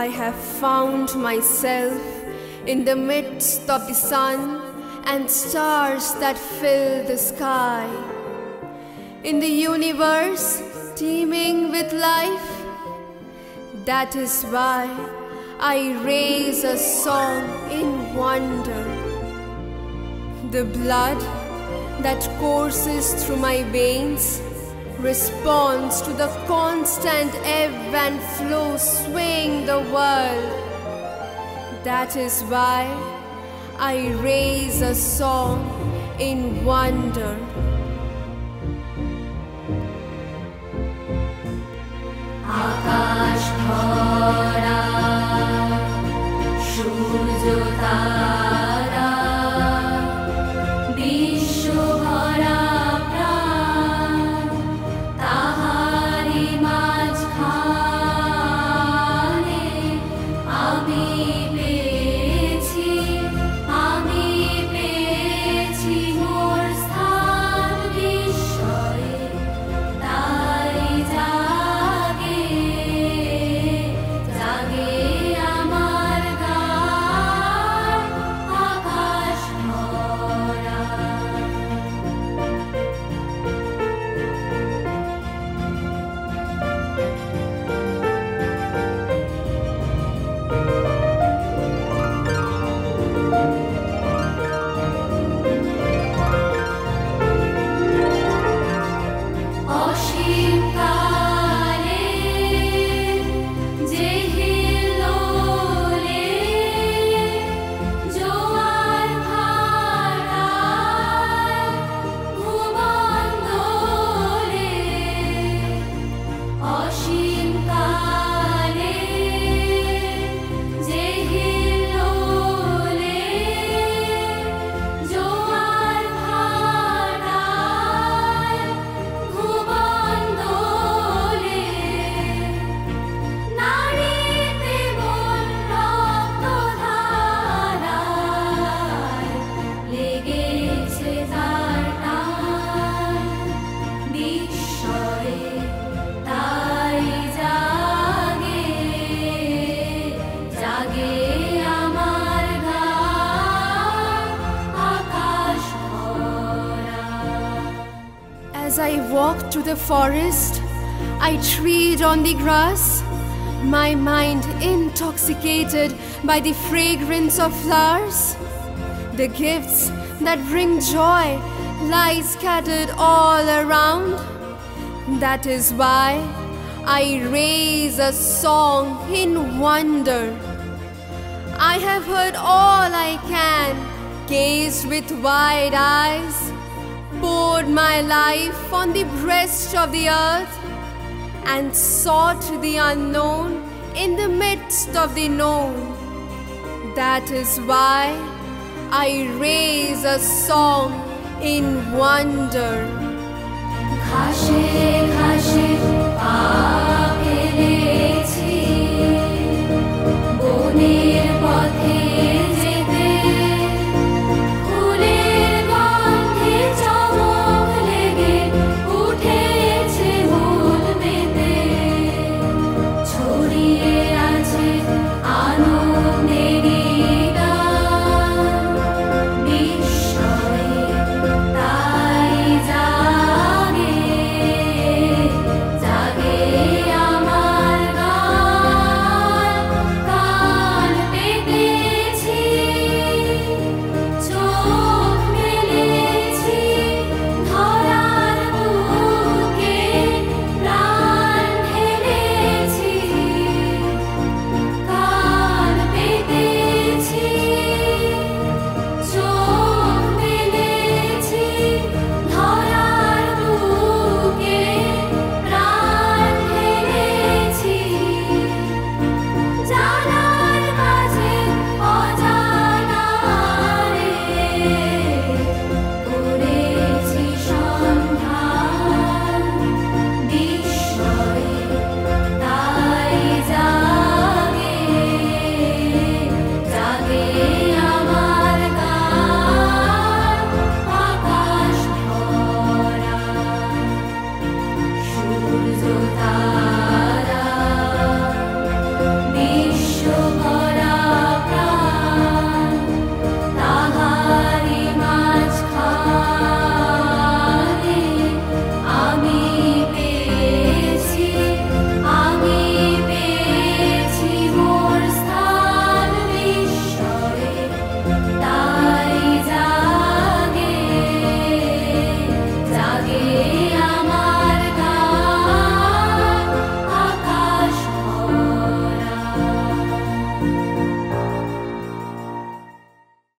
I have found myself in the midst of the sun and stars that fill the sky. In the universe teeming with life, that is why I raise a song in wonder. The blood that courses through my veins responds to the constant ebb and flow swaying the world. That is why I raise a song in wonder. Akash bhora, suryo tara, bishwo bhora pran, tahari majkhane ami peyechi mor sthan bishoye, tai jage amar gaন আকাশ ভরা। অসীম কালে যে হিল্লোলে জোয়ার ভাটায় ভুবন দোলে, অসীম কালে যে হিল্লোলে জোয়ার ভাটায় ভুবন দোলে, নারীতে মন রক্তধারায় লেগেছে তার টান, বিস্ময়ে তাই জাগে আমার গান আকাশ ভরা। As I walk through the forest, I tread on the grass, my mind intoxicated by the fragrance of flowers. The gifts that bring joy lie scattered all around. That is why I raise a song in wonder. I have heard all I can, gazed with wide eyes, poured my life on the breast of the earth, and sought the unknown in the midst of the known. That is why I raise a song in wonder. ঘাসে ঘাসে